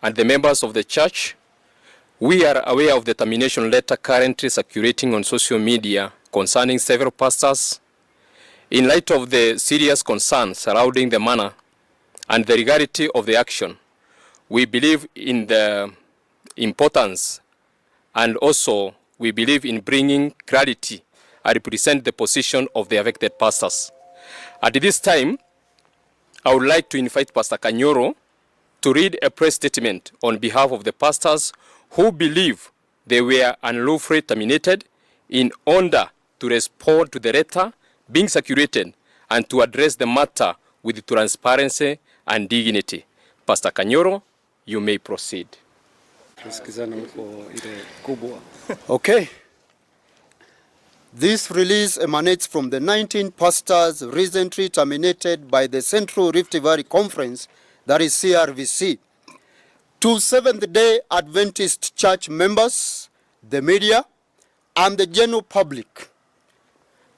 and the members of the church, we are aware of the termination letter currently circulating on social media concerning several pastors. In light of the serious concerns surrounding the manner and the legality of the action, we believe in the importance, and also we believe in bringing clarity and represent the position of the affected pastors. At this time, I would like to invite Pastor Kanyoro to read a press statement on behalf of the pastors who believe they were unlawfully terminated, in order to respond to the letter being circulated and to address the matter with transparency and dignity. Pastor Kanyoro, you may proceed. Okay. This release emanates from the 19 pastors recently terminated by the Central Rift Valley Conference, that is CRVC, to Seventh-day Adventist church members, the media, and the general public.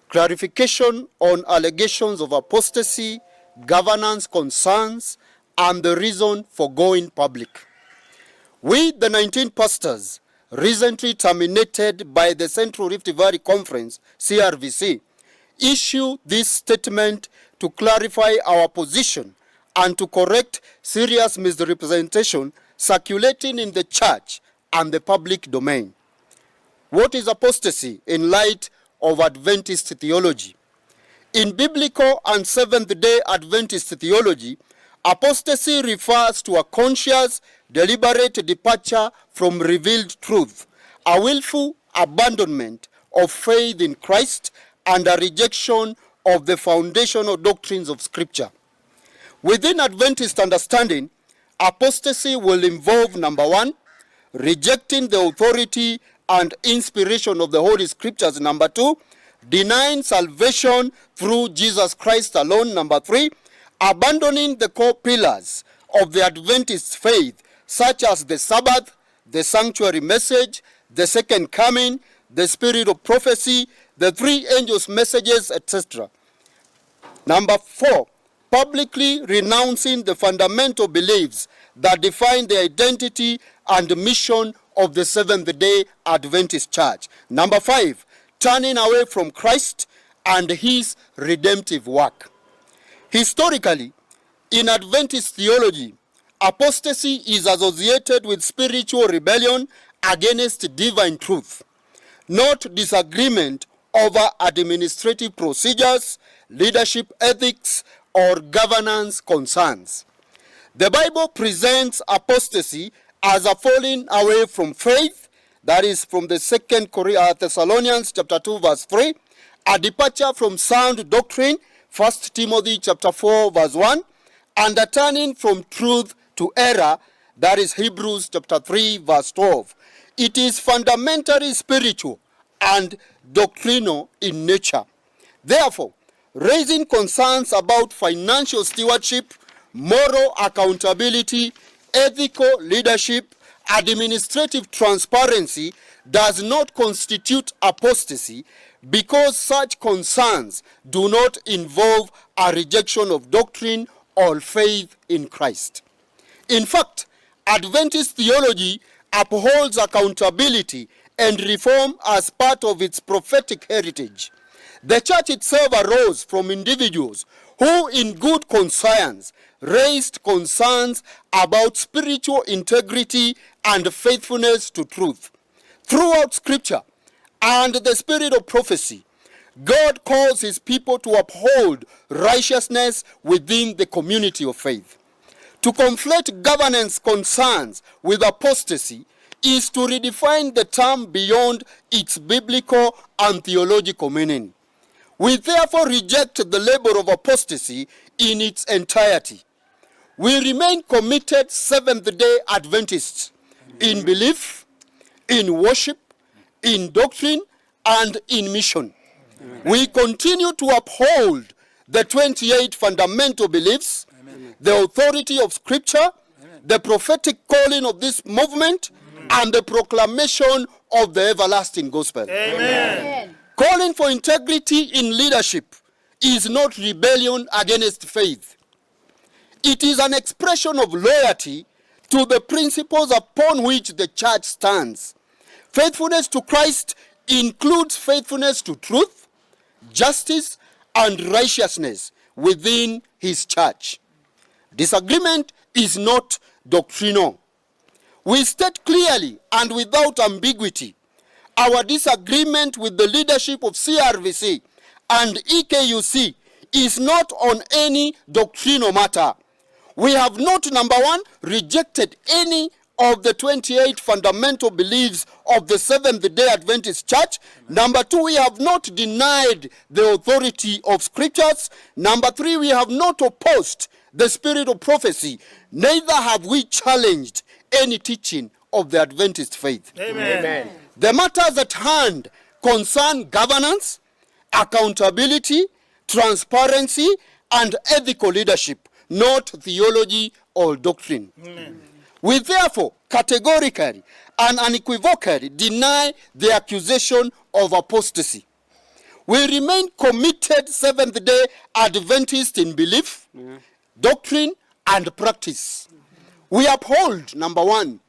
Clarification on allegations of apostasy, governance concerns, and the reason for going public. We, the 19 pastors, recently terminated by the Central Rift Valley Conference, CRVC, issue this statement to clarify our position and to correct serious misrepresentation circulating in the church and the public domain. What is apostasy in light of Adventist theology? In biblical and Seventh-day Adventist theology, apostasy refers to a conscious, deliberate departure from revealed truth, a willful abandonment of faith in Christ, and a rejection of the foundational doctrines of Scripture. Within Adventist understanding, apostasy will involve, number one, rejecting the authority and inspiration of the Holy Scriptures, number two, denying salvation through Jesus Christ alone, number three, abandoning the core pillars of the Adventist faith, such as the Sabbath, the sanctuary message, the second coming, the spirit of prophecy, the three angels' messages, etc. Number four, publicly renouncing the fundamental beliefs that define the identity and mission of the Seventh-day Adventist Church. Number five, turning away from Christ and his redemptive work. Historically, in Adventist theology, apostasy is associated with spiritual rebellion against divine truth, not disagreement over administrative procedures, leadership ethics, or governance concerns. The Bible presents apostasy as a falling away from faith, that is from the 2 Thessalonians chapter 2 verse 3, a departure from sound doctrine, 1 Timothy chapter 4 verse 1, and a turning from truth to error, that is Hebrews chapter 3 verse 12. It is fundamentally spiritual and doctrinal in nature. Therefore, raising concerns about financial stewardship, moral accountability, ethical leadership, administrative transparency does not constitute apostasy, because such concerns do not involve a rejection of doctrine or faith in Christ. In fact, Adventist theology upholds accountability and reform as part of its prophetic heritage. The church itself arose from individuals who, in good conscience, raised concerns about spiritual integrity and faithfulness to truth. Throughout Scripture and the spirit of prophecy, God calls his people to uphold righteousness within the community of faith. To conflate governance concerns with apostasy is to redefine the term beyond its biblical and theological meaning. We therefore reject the label of apostasy in its entirety. We remain committed Seventh-day Adventists in belief, in worship, in doctrine, and in mission. We continue to uphold the 28 fundamental beliefs, the authority of Scripture, the prophetic calling of this movement, and the proclamation of the everlasting gospel. Amen. Calling for integrity in leadership is not rebellion against faith. It is an expression of loyalty to the principles upon which the church stands. Faithfulness to Christ includes faithfulness to truth, justice, and righteousness within his church. Disagreement is not doctrinal. We state clearly and without ambiguity our disagreement with the leadership of CRVC and EKUC is not on any doctrinal matter. We have not, number one, rejected any of the 28 fundamental beliefs of the Seventh-day Adventist Church. Number two, we have not denied the authority of scriptures. Number three, we have not opposed the spirit of prophecy. Neither have we challenged any teaching of the Adventist faith. Amen. Amen. The matters at hand concern governance, accountability, transparency, and ethical leadership, not theology or doctrine. Amen. We therefore categorically and unequivocally deny the accusation of apostasy. We remain committed Seventh-day Adventist in belief, doctrine, and practice. We uphold, number one,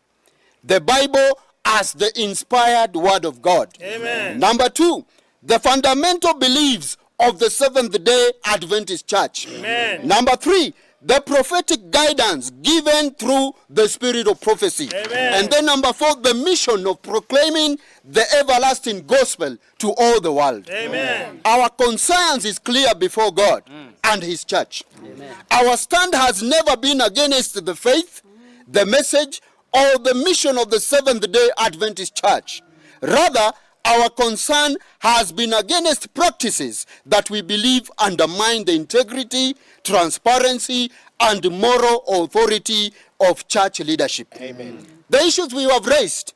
the Bible as the inspired word of God. Amen. Number two, the fundamental beliefs of the Seventh-day Adventist Church. Amen. Number three, the prophetic guidance given through the spirit of prophecy. Amen. And then number four, the mission of proclaiming the everlasting gospel to all the world. Amen. Our conscience is clear before God and his church. Amen. Our stand has never been against the faith, the message, or the mission of the Seventh-day Adventist Church. Rather, our concern has been against practices that we believe undermine the integrity, transparency, and moral authority of church leadership. Amen. The issues we have raised,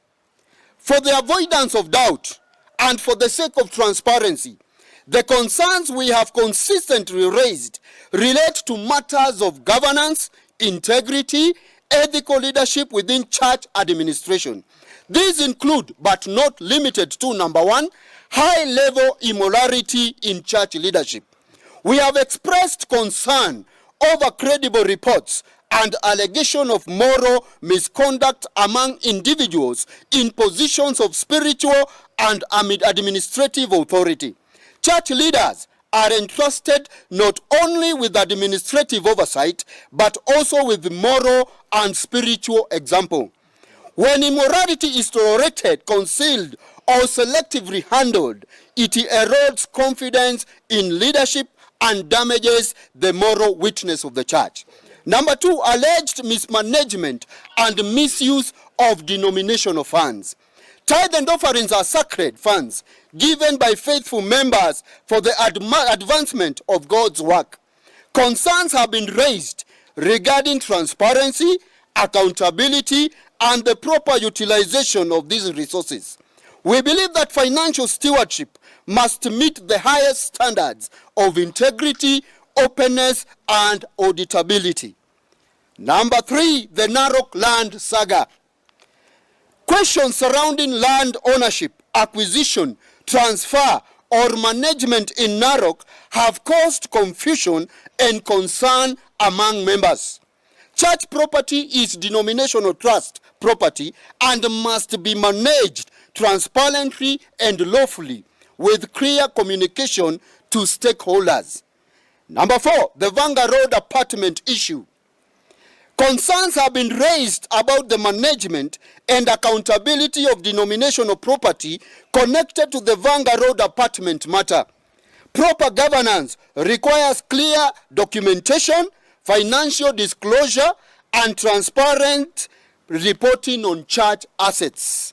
for the avoidance of doubt and for the sake of transparency, the concerns we have consistently raised relate to matters of governance, integrity, ethical leadership within church administration. These include, but not limited to, number one, high-level immorality in church leadership. We have expressed concern over credible reports and allegation of moral misconduct among individuals in positions of spiritual and administrative authority. Church leaders are entrusted not only with administrative oversight, but also with moral and spiritual example. When immorality is tolerated, concealed, or selectively handled, it erodes confidence in leadership and damages the moral witness of the church. Number two, alleged mismanagement and misuse of denominational funds. Tithe and offerings are sacred funds given by faithful members for the advancement of God's work. Concerns have been raised regarding transparency, accountability, and the proper utilization of these resources. We believe that financial stewardship must meet the highest standards of integrity, openness, and auditability. Number three, the Narok land saga. Questions surrounding land ownership, acquisition, transfer, or management in Narok have caused confusion and concern among members. Church property is denominational trust property and must be managed transparently and lawfully with clear communication to stakeholders. Number four, the Vanga Road apartment issue. Concerns have been raised about the management and accountability of denominational property connected to the Vanga Road apartment matter. Proper governance requires clear documentation, financial disclosure, and transparent reporting on church assets.